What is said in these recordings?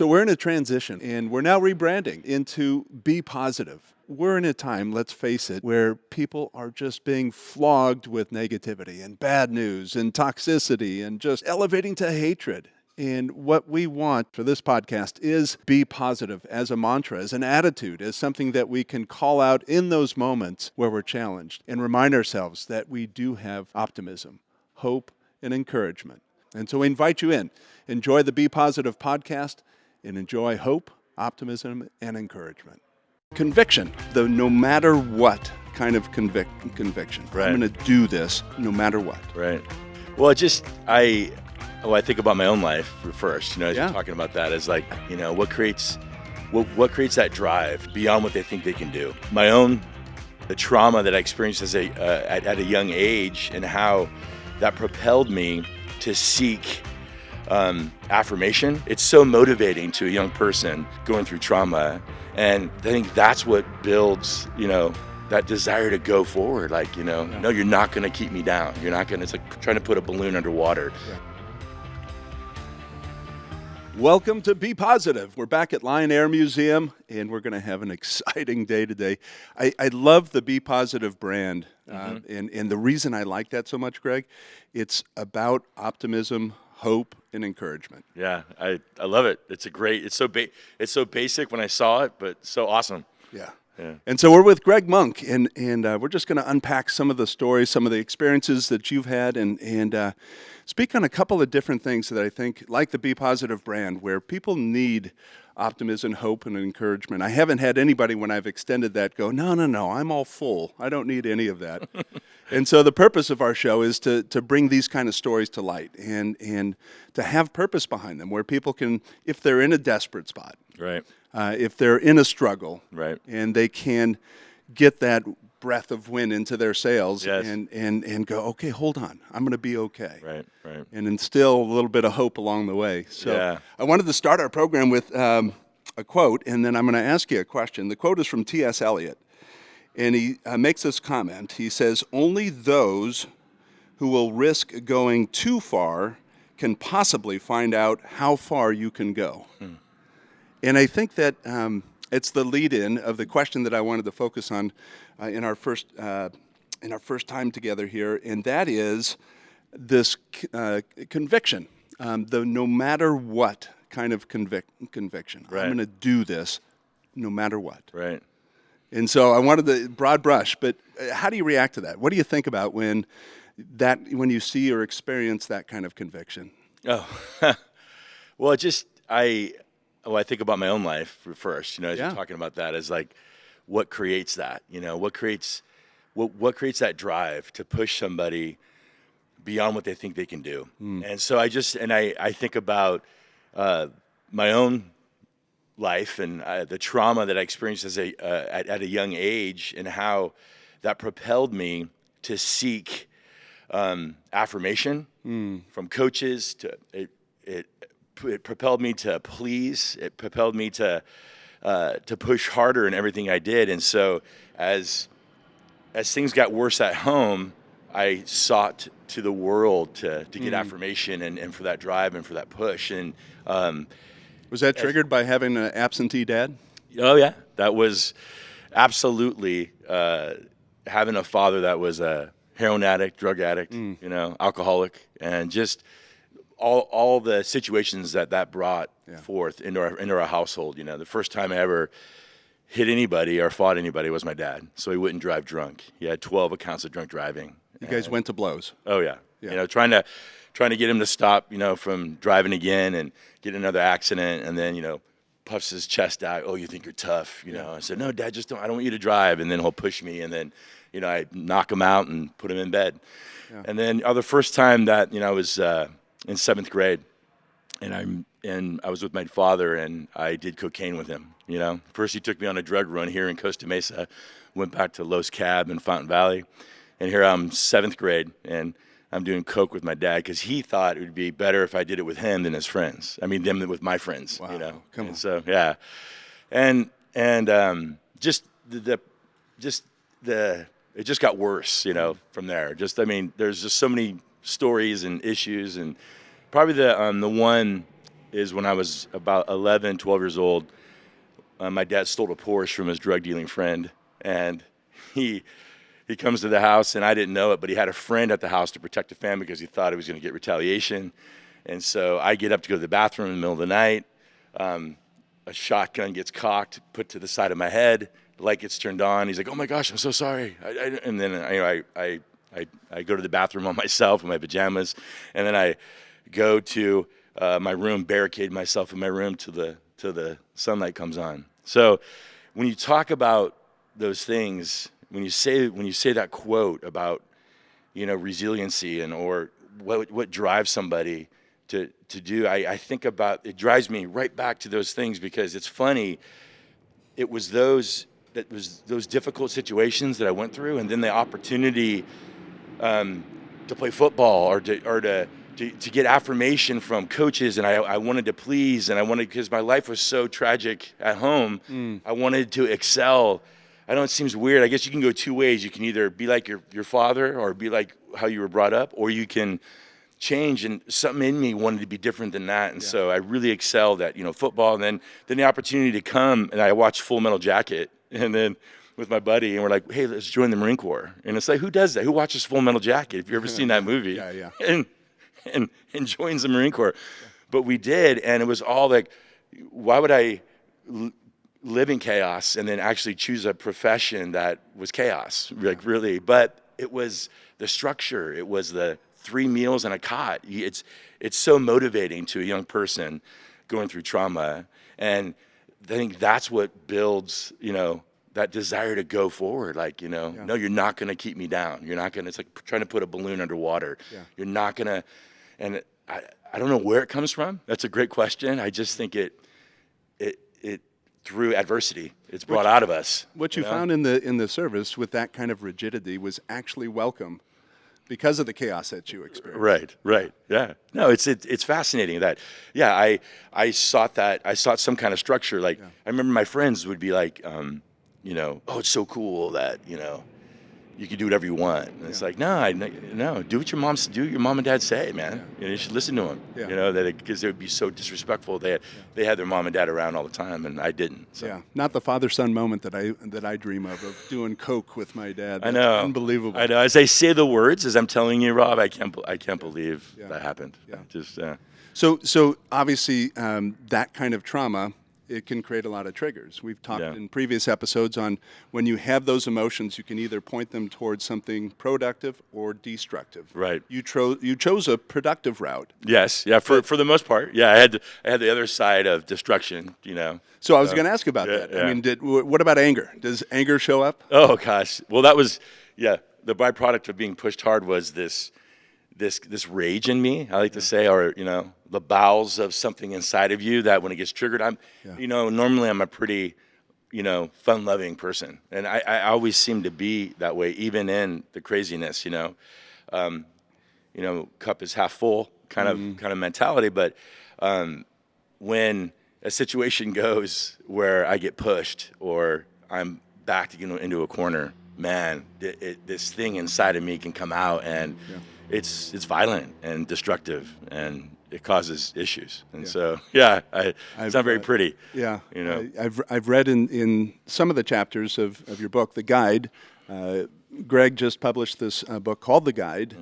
So we're in a transition and we're now rebranding into BePositive. We're in a time, let's face it, where people are just being flogged with negativity and bad news and toxicity and just elevating to hatred. And what we want for this podcast is be positive as a mantra, as an attitude, as something that we can call out in those moments where we're challenged and remind ourselves that we do have optimism, hope, and encouragement. And so we invite you in. Enjoy the Be Positive podcast and enjoy hope, optimism, and encouragement. Conviction, the no matter what kind of conviction. Right. I'm going to do this no matter what. Right. Well, I think about my own life first, as Yeah. you're talking about that, is like, what creates that drive beyond what they think they can do. The trauma that I experienced at a young age and how that propelled me to seek affirmation. It's so motivating to a young person going through trauma, and I think that's what builds, that desire to go forward. Like, no, you're not going to keep me down. You're not going to. It's like trying to put a balloon underwater. Yeah. Welcome to Be Positive. We're back at Lion Air Museum, and we're going to have an exciting day today. I love the Be Positive brand, and the reason I like that so much, Greg, it's about optimism, hope, and encouragement. Yeah, I love it. It's so basic when I saw it, but so awesome. Yeah. Yeah. And so we're with Greg Munck, and we're just going to unpack some of the stories, some of the experiences that you've had, and speak on a couple of different things that I think, like the Be Positive brand, where people need optimism, hope, and encouragement. I haven't had anybody, when I've extended that, go, no, I'm all full. I don't need any of that. And so the purpose of our show is to bring these kind of stories to light and to have purpose behind them, where people can, if they're in a desperate spot, Right. if they're in a struggle, Right. and they can get that breath of wind into their sails, Yes. and go, okay, hold on, I'm going to be okay. Right. And instill a little bit of hope along the way. So Yeah. I wanted to start our program with a quote, and then I'm going to ask you a question. The quote is from T.S. Eliot, and he makes this comment. He says, "Only those who will risk going too far can possibly find out how far you can go." And I think that it's the lead-in of the question that I wanted to focus on in our first time together here, and that is this conviction, the no matter what kind of conviction. Right. I'm going to do this no matter what. Right. And so I wanted the broad brush, but how do you react to that? What do you think about when you see or experience that kind of conviction? Oh, well, I think about my own life first, as Yeah. you're talking about that, is like, what creates that? What creates that drive to push somebody beyond what they think they can do? And so I think about my own life and the trauma that I experienced at a young age and how that propelled me to seek affirmation from coaches. It propelled me to please. It propelled me to push harder in everything I did. And so as things got worse at home, I sought to the world to get affirmation and for that drive and for that push. And Was that triggered by having an absentee dad? oh yeah, that was absolutely having a father that was a heroin addict, drug addict, alcoholic, and just all the situations that brought forth into our household. The first time I ever hit anybody or fought anybody was my dad. So he wouldn't drive drunk. He had 12 accounts of drunk driving. You guys went to blows. Oh yeah. Yeah. Trying to get him to stop, from driving again and get another accident, and then, puffs his chest out. Oh, you think you're tough, I said, no, Dad, I don't want you to drive. And then he'll push me, and then, I knock him out and put him in bed. Yeah. And then the first time that, I was in 7th grade, and I was with my father, and I did cocaine with him. First he took me on a drug run here in Costa Mesa, went back to Los Cab in Fountain Valley, and here I'm 7th grade, and I'm doing coke with my dad because he thought it would be better if I did it with him than his friends. I mean, them with my friends. Wow, come on. So yeah, and it just got worse, from there. There's just so many stories and issues, and probably the one is when I was about 11, 12 years old. My dad stole a Porsche from his drug dealing friend, and he comes to the house, and I didn't know it, but he had a friend at the house to protect the family because he thought he was going to get retaliation. And so I get up to go to the bathroom in the middle of the night. A shotgun gets cocked, put to the side of my head. The light gets turned on. He's like, "Oh my gosh, I'm so sorry." And then I go to the bathroom on myself in my pajamas, and then I go to my room, barricade myself in my room till the sunlight comes on. So when you talk about those things, when you say that quote about resiliency and or what drives somebody to do, I think about, it drives me right back to those things, because it's funny. It was those difficult situations that I went through, and then the opportunity to play football or to get affirmation from coaches, and I wanted to please, and I wanted, because my life was so tragic at home, I wanted to excel. I know it seems weird. I guess you can go two ways. You can either be like your father or be like how you were brought up, or you can change, and something in me wanted to be different than that. And so I really excelled at, football. And then the opportunity to come, and I watched Full Metal Jacket, and then with my buddy, and we're like, "Hey, let's join the Marine Corps." And it's like, who does that? Who watches Full Metal Jacket? If you've ever seen that movie, and joins the Marine Corps. But we did, and it was all like, why would I live in chaos and then actually choose a profession that was chaos? Like, really? But it was the structure. It was the 3 meals and a cot. It's so motivating to a young person going through trauma, and I think that's what builds, that desire to go forward. Like, no, you're not going to keep me down. You're not going to. It's like trying to put a balloon underwater. You're not going to. And I don't know where it comes from. That's a great question. I just think it through adversity, it's brought out of us. What you found in the service with that kind of rigidity was actually welcome, because of the chaos that you experienced. Right. Yeah. No, it's fascinating that, I sought some kind of structure. Like, I remember my friends would be like, "Oh, it's so cool that, you can do whatever you want." And it's like, no, do what your mom and dad say, man. You should listen to them, because they would be so disrespectful. They had their mom and dad around all the time, and I didn't. So. Yeah, not the father-son moment that I dream of doing coke with my dad. That's I know, unbelievable. I know. As I say the words, as I'm telling you, Rob, I can't believe that happened. So obviously, that kind of trauma, it can create a lot of triggers. We've talked in previous episodes on when you have those emotions, you can either point them towards something productive or destructive. Right. You chose a productive route. Yes. Yeah. For the most part. Yeah. I had the other side of destruction. So I was going to ask about that. Yeah. I mean, what about anger? Does anger show up? Oh gosh. Well, that was the byproduct of being pushed hard was this rage in me, I like to say, or the bowels of something inside of you that when it gets triggered, normally I'm a pretty fun-loving person, and I always seem to be that way, even in the craziness. Cup is half full kind of mentality. But when a situation goes where I get pushed or I'm backed into a corner, man, this thing inside of me can come out, and it's violent and destructive, and it causes issues. And so, it's not very pretty. Yeah. I've read in some of the chapters of your book, The Guide. Greg just published this book called The Guide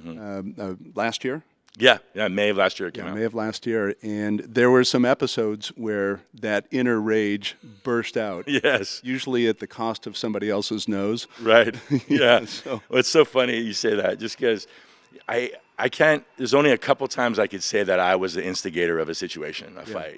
last year. Yeah, May of last year it came out. May of last year, and there were some episodes where that inner rage burst out. Yes. Usually at the cost of somebody else's nose. Right. Yeah. Well, it's so funny you say that, just because I can't. There's only a couple times I could say that I was the instigator of a situation, a fight.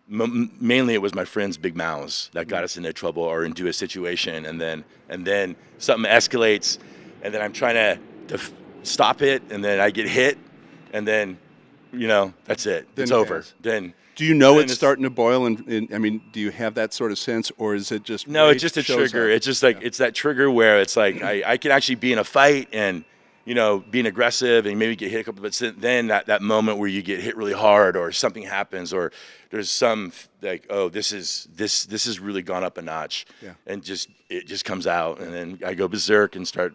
Mainly it was my friends' big mouths that got us into trouble or into a situation, and then something escalates, and then I'm trying to stop it, and then I get hit, and then that's it. It's over. Then. Do you know it's starting to boil? And I mean, do you have that sort of sense, or is it just no? It's just a trigger. It's just like it's that trigger where it's like I can actually be in a fight and being aggressive and maybe get hit a couple, but then that moment where you get hit really hard or something happens or there's some like, oh, this has really gone up a notch, and it just comes out, and then I go berserk and start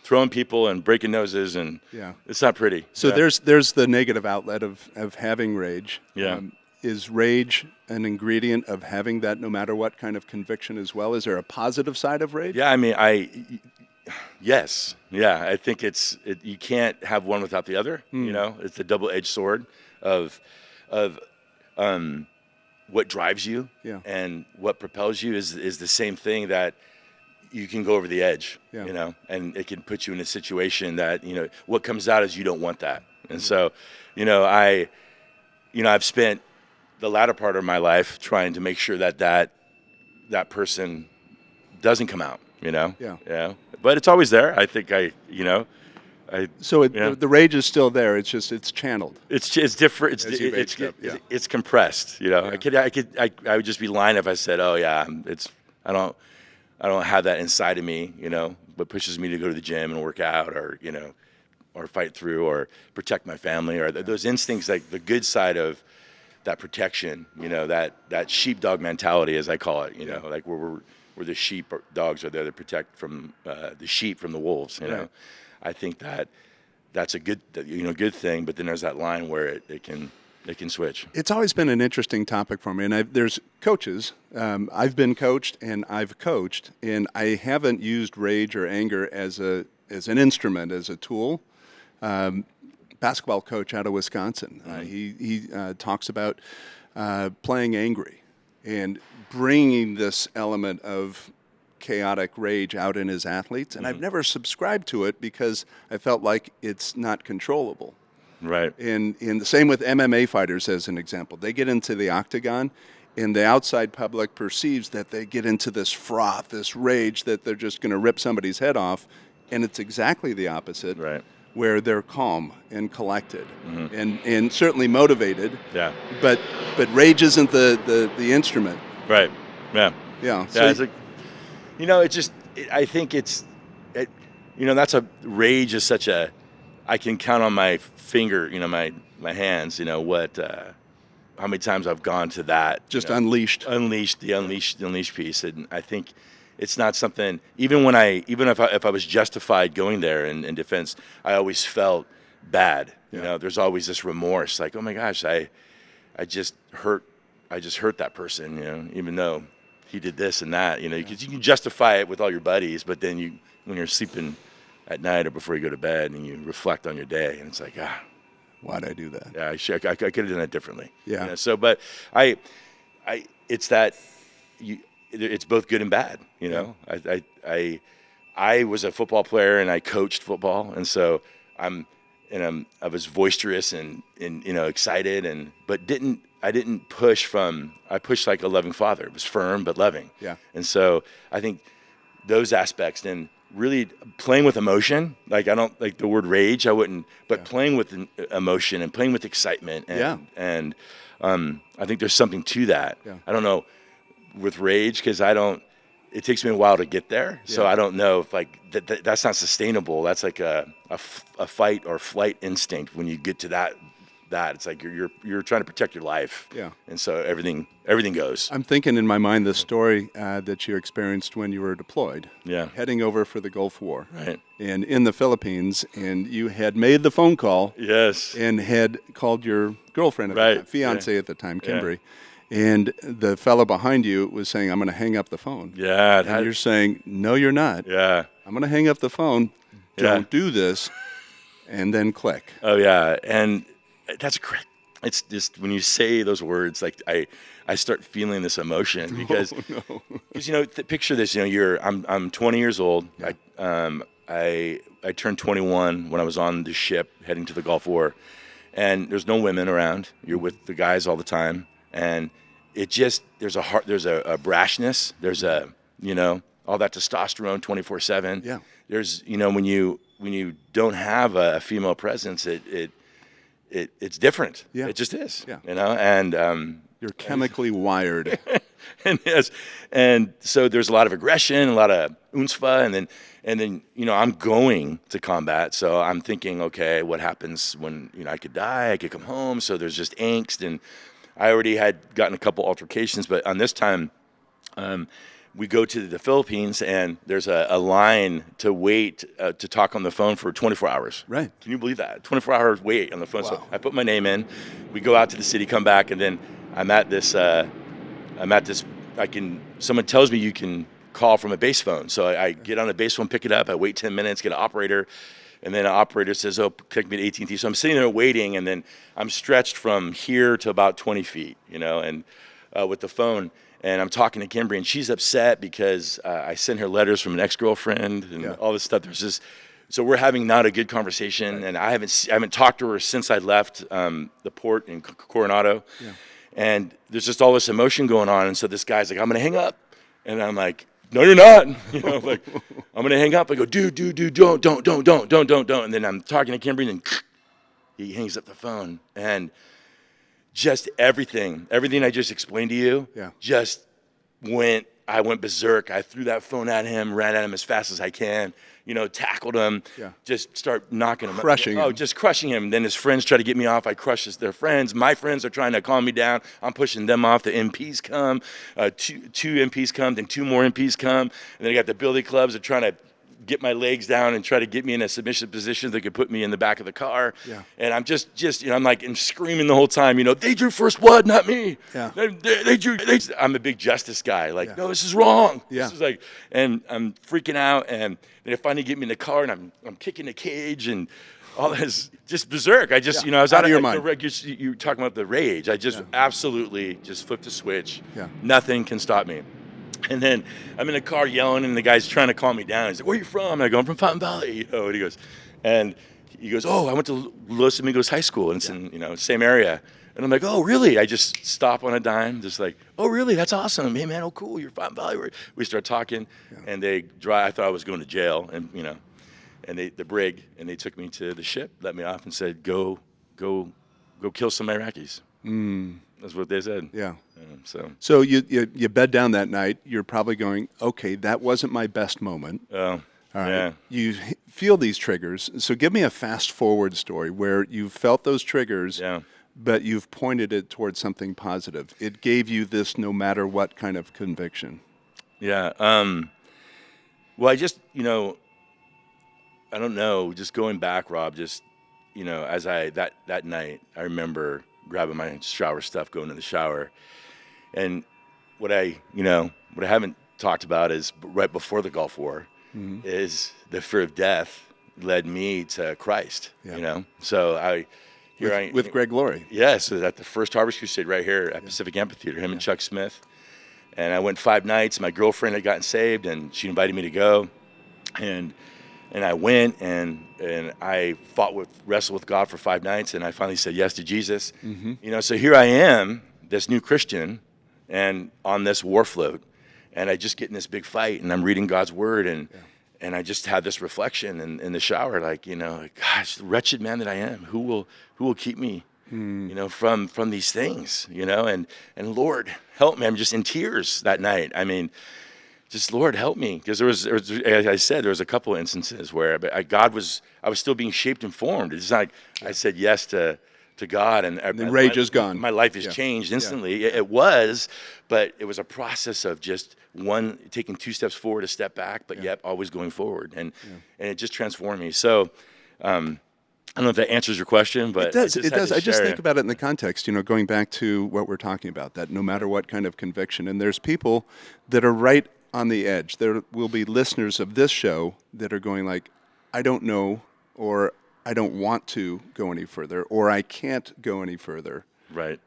throwing people and breaking noses, and it's not pretty. So there's the negative outlet of having rage. Yeah. Is rage an ingredient of having that no matter what kind of conviction as well? Is there a positive side of rage? Yeah, I mean, yes. Yeah, I think you can't have one without the other. You know, it's a double-edged sword of what drives you and what propels you is the same thing that you can go over the edge, you know, and it can put you in a situation that, you know, what comes out is you don't want that. And so, you know, I've spent the latter part of my life trying to make sure that person doesn't come out, you know? Yeah. But it's always there. I think So the rage is still there. It's just it's channeled. It's different. It's compressed. You know, I would just be lying if I said, oh yeah, I don't have that inside of me. You know, what pushes me to go to the gym and work out, or you know, or fight through, or protect my family, or those instincts, like the good side of that protection. You know, that sheepdog mentality, as I call it. You know, like where the sheep or dogs are there to protect from the sheep from the wolves. You know. I think that's a good thing, but then there's that line where it can switch. It's always been an interesting topic for me, and there's coaches. I've been coached, and I've coached, and I haven't used rage or anger as an instrument, as a tool. Basketball coach out of Wisconsin, he talks about playing angry and bringing this element of chaotic rage out in his athletes, and I've never subscribed to it because I felt like it's not controllable. Right. And the same with MMA fighters, as an example. They get into the octagon, and the outside public perceives that they get into this froth, this rage, that they're just going to rip somebody's head off, and it's exactly the opposite. Right. Where they're calm and collected, and certainly motivated. Yeah. But rage isn't the instrument. Right. Yeah. Yeah. So it's like, you know, I think you know, that's rage is such a, I can count on my finger, you know, my hands, you know, how many times I've gone to that. Just you know, unleashed the unleashed piece. And I think it's not something, even if I was justified going there in defense, I always felt bad. You know, there's always this remorse, like, oh my gosh, I just hurt that person, you know, even though he did this and that, you know, because you can justify it with all your buddies, but then when you're sleeping at night or before you go to bed and you reflect on your day, and it's like, why'd I do that? Yeah, I could have done it differently. Yeah. You know? So, but it's that it's both good and bad. You know, I was a football player and I coached football, and so I was boisterous and you know, excited, but I didn't push I pushed like a loving father. It was firm but loving. Yeah. And so I think those aspects, and really playing with emotion, like I don't like the word rage, I wouldn't, but playing with emotion and playing with excitement, and I think there's something to that. Yeah. I don't know with rage, because it takes me a while to get there. So I don't know if like that's not sustainable. That's like a fight or flight instinct. When you get to that it's like you're trying to protect your life. Yeah. And so everything goes. I'm thinking in my mind the story that you experienced when you were deployed. Yeah. Heading over for the Gulf War. Right. And in the Philippines, and you had made the phone call. Yes. And had called your girlfriend at the time, fiance at the time, Kimberly. Yeah. And the fellow behind you was saying, I'm going to hang up the phone. Yeah. And you're saying, no, you're not. Yeah. I'm going to hang up the phone. Don't do this. And then click. Oh, yeah. And that's correct. It's just when you say those words, like I start feeling this emotion because you know, picture this. You know, I'm 20 years old. Yeah. I turned 21 when I was on the ship heading to the Gulf War, and there's no women around. You're with the guys all the time, and there's a brashness. There's you know, all that testosterone 24/7. Yeah. There's, you know, when you don't have a female presence, it's different. Yeah. It just is. Yeah. You know, and you're chemically wired. and so there's a lot of aggression, a lot of unzva, and then you know, I'm going to combat, so I'm thinking, okay, what happens when, you know, I could die, I could come home, so there's just angst, and I already had gotten a couple altercations, but on this time, we go to the Philippines, and there's a line to wait to talk on the phone for 24 hours. Right. Can you believe that? 24 hours wait on the phone. Wow. So I put my name in. We go out to the city, come back, and then I'm at this. Someone tells me you can call from a base phone. So I get on a base phone, pick it up. I wait 10 minutes, get an operator. And then an operator says, oh, connect me to AT&T. So I'm sitting there waiting, and then I'm stretched from here to about 20 feet, and with the phone. And I'm talking to Kimberly, and she's upset because I sent her letters from an ex-girlfriend and all this stuff. So we're having not a good conversation, and I haven't talked to her since I left the port in Coronado. Yeah. And there's just all this emotion going on. And so this guy's like, I'm going to hang up. And I'm like, no, you're not. Like, I'm going to hang up. I go, dude, don't. And then I'm talking to Kimberly, and then he hangs up the phone. And just everything I just explained to you, I went berserk. I threw that phone at him, ran at him as fast as I can, tackled him, just start knocking him. Crushing him. Just crushing him. Then his friends try to get me off. I crush their friends. My friends are trying to calm me down. I'm pushing them off. The MPs come. Two MPs come. Then two more MPs come. And then I got the billy clubs. They're trying to get my legs down and try to get me in a submissive position that could put me in the back of the car. Yeah. And I'm just I'm like, and screaming the whole time, they drew first blood, not me. Yeah. They drew. I'm a big justice guy. Like, no, this is wrong. Yeah. This is like, and I'm freaking out. And then they finally get me in the car, and I'm kicking the cage and all this, just berserk. I just, I was out of your mind. You're talking about the rage. I just absolutely just flipped a switch. Yeah. Nothing can stop me. And then I'm in the car yelling, and the guy's trying to calm me down. He's like, "Where are you from?" And I go, "I'm from Fountain Valley." And he goes, "Oh, I went to Los Amigos High School, and it's in same area." And I'm like, "Oh, really?" I just stop on a dime, just like, "Oh, really? That's awesome. Hey, man, oh, cool. You're Fountain Valley." We start talking, and they drive. I thought I was going to jail, and and the brig, and they took me to the ship, let me off, and said, "Go kill some Iraqis." That's what they said. Yeah. So you bed down that night. You're probably going, okay, that wasn't my best moment. Oh. All right. Yeah. You feel these triggers. So give me a fast forward story where you felt those triggers, but you've pointed it towards something positive. It gave you this no matter what kind of conviction. Yeah. Well, I just, I don't know, just going back, Rob, just, as that night, I remember grabbing my shower stuff, going to the shower. And what I haven't talked about is right before the Gulf War is the fear of death led me to Christ, So with Greg Laurie. Yeah, so at the first Harvest Crusade right here at Pacific Amphitheater, him and Chuck Smith. And I went 5 nights. My girlfriend had gotten saved, and she invited me to go. And I went, and I wrestled with God for 5 nights, and I finally said yes to Jesus. So here I am, this new Christian, and on this war float, and I just get in this big fight, and I'm reading God's word, and I just had this reflection in the shower, like, gosh, wretched man that I am, who will keep me, from these things, and Lord, help me. I'm just in tears that night. I mean, just Lord, help me, because there was, as I said, there was a couple of instances where I was still being shaped and formed. It's like I said yes to God, and the rage is gone. My life has changed instantly. It was, but it was a process of just taking 2 steps forward, a step back, but yet always going forward, and it just transformed me. So I don't know if that answers your question, but it does. I just think about it in the context, going back to what we're talking about, that no matter what kind of conviction, and there's people that are right on the edge. There will be listeners of this show that are going like, I don't know, or I don't want to go any further, or I can't go any further. Right?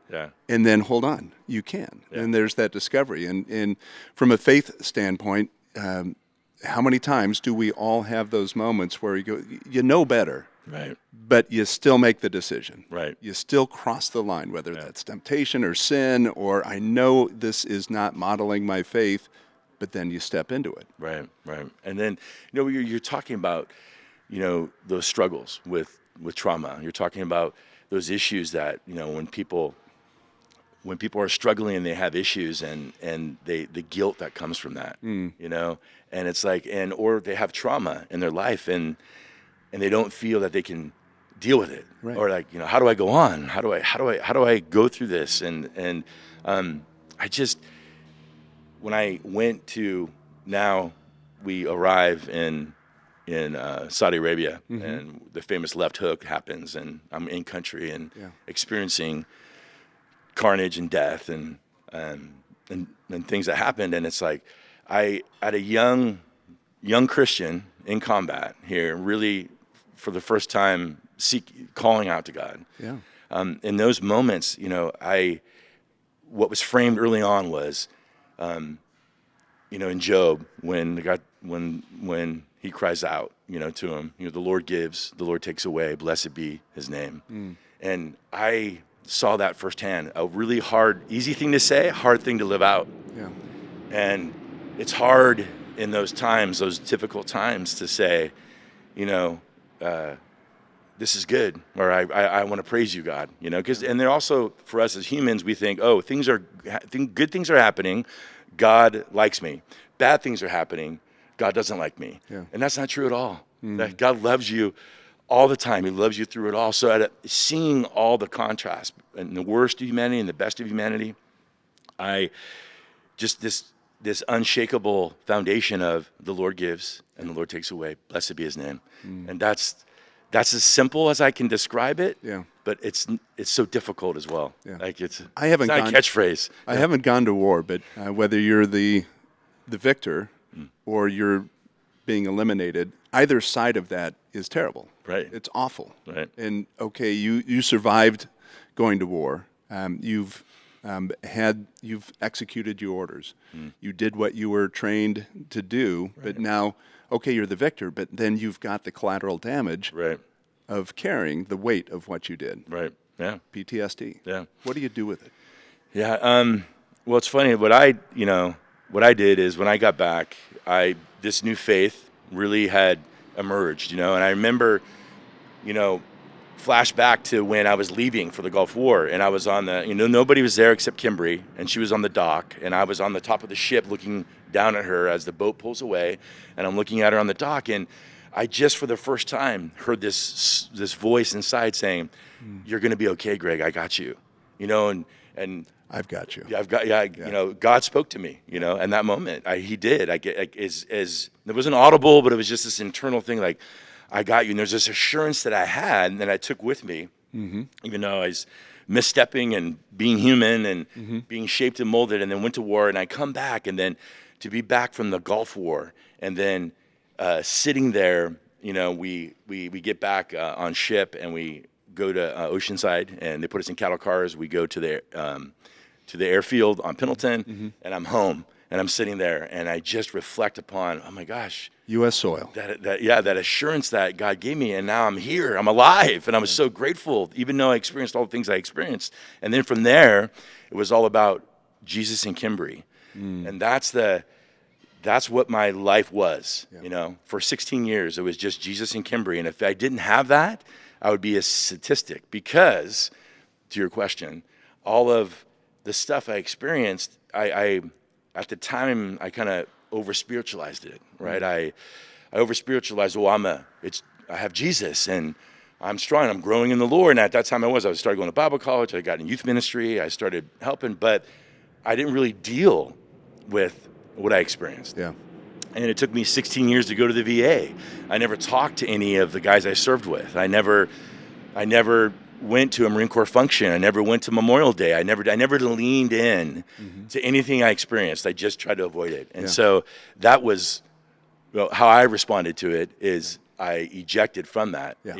Yeah. And then hold on, you can. Yeah. And there's that discovery. And from a faith standpoint, how many times do we all have those moments where you go, you know better, right? But you still make the decision. Right. You still cross the line, whether that's temptation or sin, or I know this is not modeling my faith, but then you step into it. Right. And then, you're talking about, those struggles with trauma. You're talking about those issues that, when people are struggling and they have issues, and the guilt that comes from that, and it's like, or they have trauma in their life, and they don't feel that they can deal with it, right. Or like, how do I go on? How do I go through this? And when I went to, now we arrive in Saudi Arabia, and the famous left hook happens, and I'm in country and experiencing carnage and death and things that happened. And it's like, at a young Christian in combat here, really for the first time calling out to God. Yeah. In those moments, what was framed early on was, in Job, when he cries out, to him, the Lord gives, the Lord takes away, blessed be his name. And I saw that firsthand, a really easy thing to say, hard thing to live out. Yeah. And it's hard in those times, those difficult times, to say, this is good, or I want to praise you, God, because, and they're also, for us as humans, we think, oh, good things are happening, God likes me. Bad things are happening, God doesn't like me. Yeah. And that's not true at all. That God loves you all the time. He loves you through it all. So seeing all the contrast and the worst of humanity and the best of humanity, this unshakable foundation of the Lord gives and the Lord takes away. Blessed be his name. And that's as simple as I can describe it. Yeah. But it's so difficult as well. Yeah. Like it's not a catchphrase. I haven't gone to war, but whether you're the victor or you're being eliminated, either side of that is terrible. Right. It's awful. Right. And okay, you survived going to war. You've executed your orders. You did what you were trained to do, but now, okay, you're the victor, but then you've got the collateral damage of carrying the weight of what you did. Right. Yeah. PTSD. Yeah. What do you do with it? Yeah. Well, it's funny. What I did is, when I got back, this new faith really had emerged, and I remember, flashback to when I was leaving for the Gulf War, and I was on nobody was there except Kimberly, and she was on the dock, and I was on the top of the ship looking down at her as the boat pulls away, and I'm looking at her on the dock, and I just for the first time heard this voice inside saying, "You're going to be okay, Greg. I got you," and I've got you. God spoke to me, in that moment. He did. It wasn't audible, but it was just this internal thing, like, I got you. And there's this assurance that I had and that I took with me, even though I was misstepping and being human and being shaped and molded, and then went to war, and I come back, and then to be back from the Gulf War, and then sitting there, we get back on ship, and we go to Oceanside, and they put us in cattle cars. We go to the airfield on Pendleton, and I'm home, and I'm sitting there, and I just reflect upon, oh my gosh, U.S. soil. That assurance that God gave me, and now I'm here, I'm alive, and I was so grateful, even though I experienced all the things I experienced. And then from there, it was all about Jesus and Kimberly, and that's what my life was. Yeah. For 16 years, it was just Jesus and Kimberly, and if I didn't have that, I would be a statistic. Because, to your question, all of the stuff I experienced, I at the time, I kind of over-spiritualized it, right? I over-spiritualized, I have Jesus, and I'm strong, I'm growing in the Lord. And at that time I started going to Bible college, I got in youth ministry, I started helping, but I didn't really deal with what I experienced. Yeah. And it took me 16 years to go to the VA. I never talked to any of the guys I served with. I never went to a Marine Corps function. I never went to Memorial Day. I never leaned in to anything I experienced. I just tried to avoid it. And so that was how I responded to it, is I ejected from that. Yeah.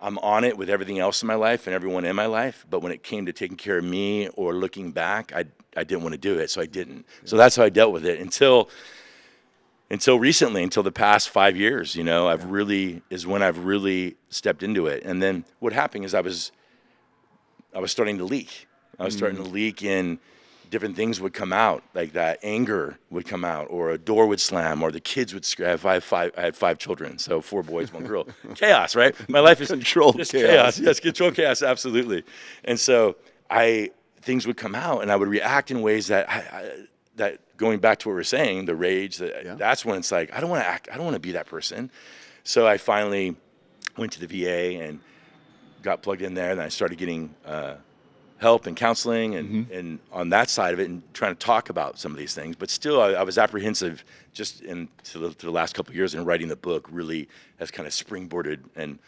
I'm on it with everything else in my life and everyone in my life, but when it came to taking care of me or looking back, I didn't want to do it, so I didn't. Yeah. So that's how I dealt with it until recently, until the past 5 years, I've really stepped into it. And then what happened is I was starting to leak. I was starting to leak, in different things would come out, like that anger would come out, or a door would slam, or the kids would scream. I had 5 children, so 4 boys, 1 girl. Chaos, right? My life is controlled chaos. Yes, controlled chaos, absolutely. And so things would come out, and I would react in ways that going back to what we're saying, the rage, that's when it's like, I don't want to be that person. So I finally went to the VA and got plugged in there, and I started getting help and counseling and on that side of it and trying to talk about some of these things. But still, I was apprehensive just to the last couple of years, and writing the book really has kind of springboarded and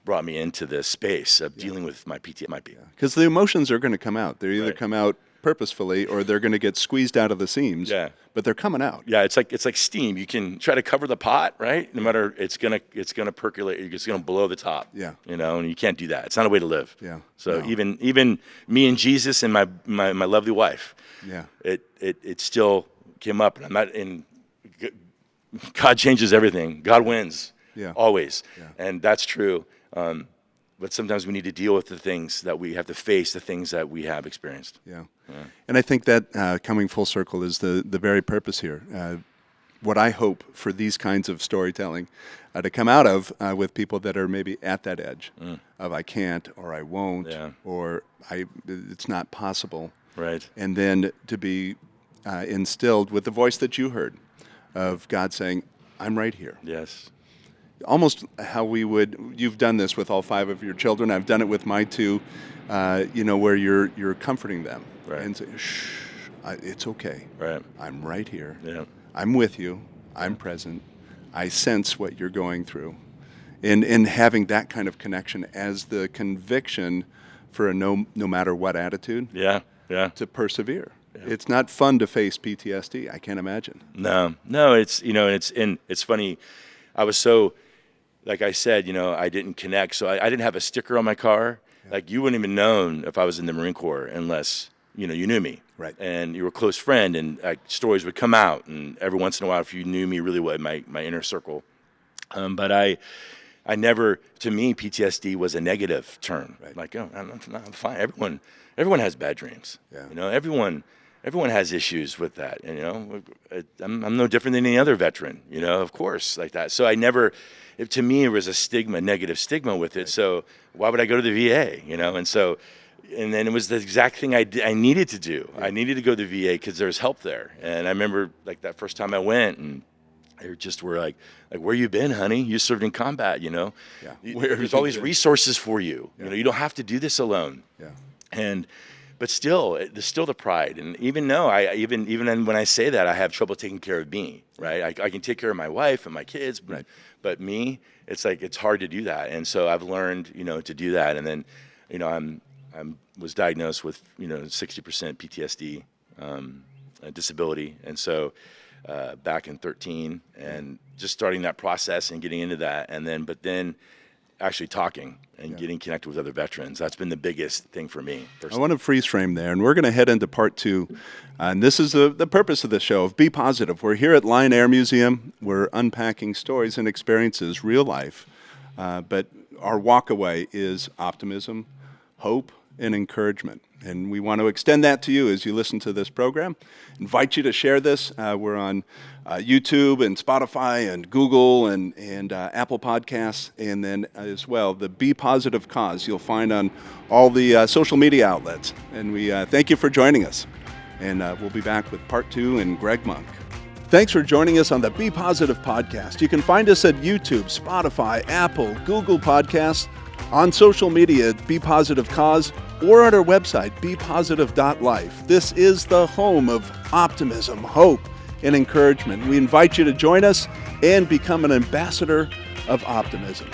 brought me into this space of dealing with my PTSD. Because the emotions are going to come out. They're either Right. come out purposefully or they're going to get squeezed out of the seams. Yeah. But they're coming out. Yeah, it's like steam. You can try to cover the pot, right? No matter, it's gonna percolate. It's gonna blow the top. Yeah. And you can't do that. It's not a way to live. Yeah. So No. even me and Jesus and my lovely wife, Yeah. it still came up, and I'm not in. God changes everything. God wins. Yeah. Always. Yeah. And that's true. But sometimes we need to deal with the things that we have to face, the things that we have experienced. Yeah. And I think that coming full circle is the very purpose here. What I hope for these kinds of storytelling to come out of with people that are maybe at that edge of I can't or I won't or it's not possible. Right. And then to be instilled with the voice that you heard of God saying, I'm right here. Yes. Almost how you've done this with all 5 of your children. I've done it with my 2, where you're comforting them. Right. And say, shh, it's okay. Right. I'm right here. Yeah. I'm with you. I'm present. I sense what you're going through. And having that kind of connection as the conviction for a no matter what attitude Yeah. Yeah. to persevere. It's not fun to face PTSD. I can't imagine. No, it's funny. I was so, like I said, I didn't connect. So I didn't have a sticker on my car. Like you wouldn't even known if I was in the Marine Corps unless, you knew me. Right. And you were a close friend, and stories would come out. And every once in a while, if you knew me really well, my inner circle. But I never, to me, PTSD was a negative term. Right. Like, oh, I'm fine. Everyone has bad dreams. Yeah. Everyone has issues with that, and I'm no different than any other veteran, of course, like that. So to me, it was a negative stigma with it. Right. So why would I go to the VA, and then it was the exact thing I needed to do. Yeah. I needed to go to the VA because there's help there. And I remember like that first time I went, and they just were like, where you been, honey? You served in combat, Yeah. There's all these resources for you. Yeah. You don't have to do this alone. Yeah. But still, there's still the pride, and even when I say that, I have trouble taking care of me, right? I can take care of my wife and my kids, Right. But me, it's like it's hard to do that, and so I've learned, to do that, and then, I was diagnosed with 60% PTSD disability, and so back in 2013, and just starting that process and getting into that, but then actually talking and getting connected with other veterans. That's been the biggest thing for me personally. I want to freeze frame there, and we're going to head into part 2. And this is the purpose of the show, of Be Positive. We're here at Lion Air Museum. We're unpacking stories and experiences, real life. But our walkaway is optimism, hope, and encouragement. And we want to extend that to you as you listen to this program. Invite you to share this. We're on YouTube and Spotify and Google and Apple Podcasts, and then as well the Be Positive cause you'll find on all the social media outlets. And we thank you for joining us. And we'll be back with part 2 and Greg Munck. Thanks for joining us on the Be Positive podcast. You can find us at YouTube, Spotify, Apple, Google Podcasts, on social media at Be Positive Cause, or at our website, bepositive.life. This is the home of optimism, hope, and encouragement. We invite you to join us and become an ambassador of optimism.